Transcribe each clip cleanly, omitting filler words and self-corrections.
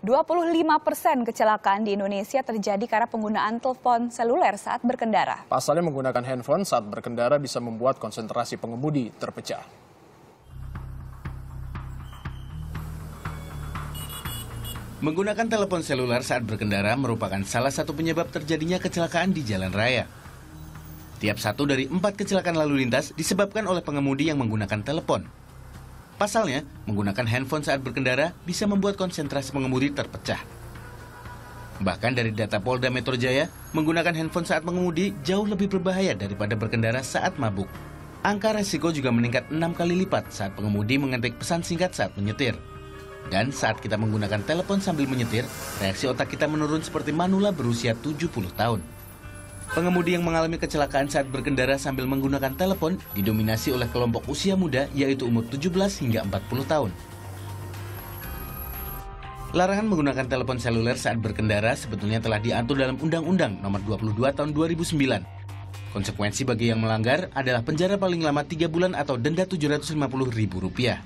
25% kecelakaan di Indonesia terjadi karena penggunaan telepon seluler saat berkendara. Pasalnya menggunakan handphone saat berkendara bisa membuat konsentrasi pengemudi terpecah. Menggunakan telepon seluler saat berkendara merupakan salah satu penyebab terjadinya kecelakaan di jalan raya. Tiap 1 dari 4 kecelakaan lalu lintas disebabkan oleh pengemudi yang menggunakan telepon. Pasalnya, menggunakan handphone saat berkendara bisa membuat konsentrasi pengemudi terpecah. Bahkan dari data Polda Metro Jaya, menggunakan handphone saat mengemudi jauh lebih berbahaya daripada berkendara saat mabuk. Angka resiko juga meningkat 6 kali lipat saat pengemudi mengetik pesan singkat saat menyetir. Dan saat kita menggunakan telepon sambil menyetir, reaksi otak kita menurun seperti manula berusia 70 tahun. Pengemudi yang mengalami kecelakaan saat berkendara sambil menggunakan telepon didominasi oleh kelompok usia muda yaitu umur 17 hingga 40 tahun. Larangan menggunakan telepon seluler saat berkendara sebetulnya telah diatur dalam Undang-Undang Nomor 22 Tahun 2009. Konsekuensi bagi yang melanggar adalah penjara paling lama 3 bulan atau denda Rp750.000.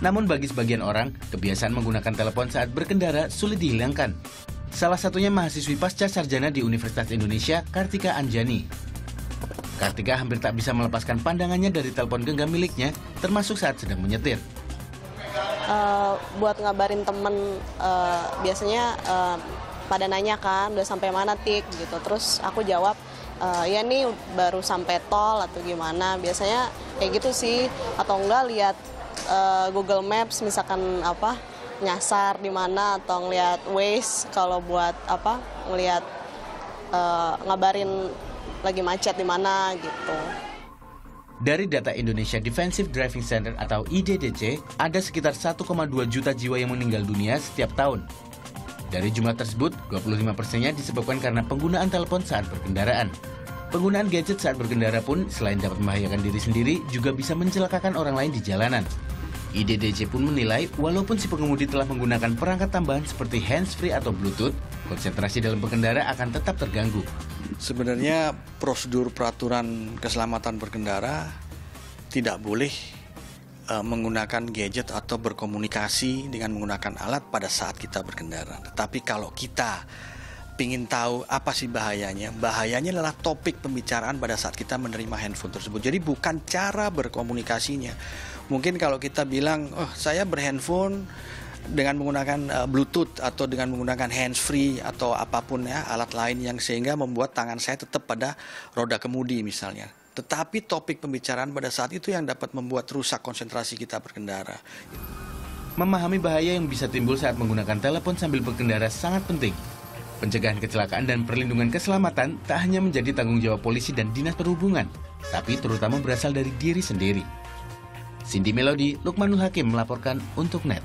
Namun bagi sebagian orang, kebiasaan menggunakan telepon saat berkendara sulit dihilangkan. Salah satunya mahasiswi pasca sarjana di Universitas Indonesia, Kartika Anjani. Kartika hampir tak bisa melepaskan pandangannya dari telepon genggam miliknya, termasuk saat sedang menyetir. Buat ngabarin temen, biasanya pada nanya kan, udah sampai mana Tik gitu. Terus aku jawab, ya nih baru sampai tol atau gimana. Biasanya kayak gitu sih, atau enggak lihat Google Maps misalkan nyasar di mana atau ngelihat Waze kalau buat ngelihat ngabarin lagi macet di mana gitu. Dari data Indonesia Defensive Driving Center atau IDDC, ada sekitar 1,2 juta jiwa yang meninggal dunia setiap tahun. Dari jumlah tersebut, 25%-nya disebabkan karena penggunaan telepon saat berkendaraan. Penggunaan gadget saat berkendara pun selain dapat membahayakan diri sendiri, juga bisa mencelakakan orang lain di jalanan. IDDC pun menilai, walaupun si pengemudi telah menggunakan perangkat tambahan seperti handsfree atau Bluetooth, konsentrasi dalam berkendara akan tetap terganggu. Sebenarnya prosedur peraturan keselamatan berkendara tidak boleh menggunakan gadget atau berkomunikasi dengan menggunakan alat pada saat kita berkendara. Tetapi kalau kita ingin tahu apa sih bahayanya, bahayanya adalah topik pembicaraan pada saat kita menerima handphone tersebut. Jadi bukan cara berkomunikasinya. Mungkin kalau kita bilang, oh saya berhandphone dengan menggunakan Bluetooth atau dengan menggunakan handsfree atau apapun ya, alat lain yang sehingga membuat tangan saya tetap pada roda kemudi misalnya. Tetapi topik pembicaraan pada saat itu yang dapat membuat rusak konsentrasi kita berkendara. Memahami bahaya yang bisa timbul saat menggunakan telepon sambil berkendara sangat penting. Pencegahan kecelakaan dan perlindungan keselamatan tak hanya menjadi tanggung jawab polisi dan dinas perhubungan, tapi terutama berasal dari diri sendiri. Cindy Melody, Lukmanul Hakim melaporkan untuk NET.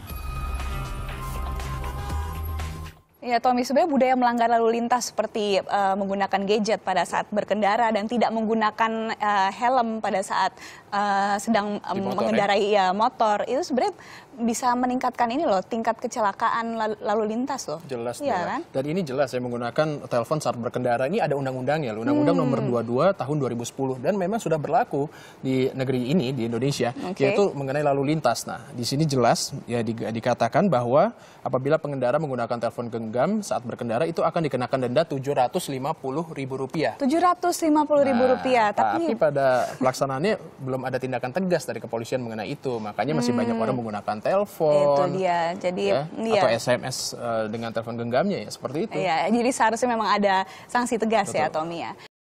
Ya, Tommy, sebenarnya budaya melanggar lalu lintas seperti menggunakan gadget pada saat berkendara dan tidak menggunakan helm pada saat sedang mengendarai motor, itu sebenarnya bisa meningkatkan ini loh, tingkat kecelakaan lalu lintas loh. Jelas, ya, kan? Dan ini jelas ya, menggunakan telepon saat berkendara. Ini ada undang-undangnya, Undang-Undang Nomor 22 Tahun 2010, dan memang sudah berlaku di negeri ini, di Indonesia, yaitu mengenai lalu lintas. Nah, di sini jelas ya dikatakan bahwa apabila pengendara menggunakan telepon genggam saat berkendara itu akan dikenakan denda Rp750.000. Rp750.000, tapi pada pelaksanaannya belum ada tindakan tegas dari kepolisian mengenai itu. Makanya masih banyak orang menggunakan telepon. Itu dia. Jadi atau SMS dengan telepon genggamnya ya, seperti itu. Iya, jadi seharusnya memang ada sanksi tegas. Betul. Ya, Tommy ya.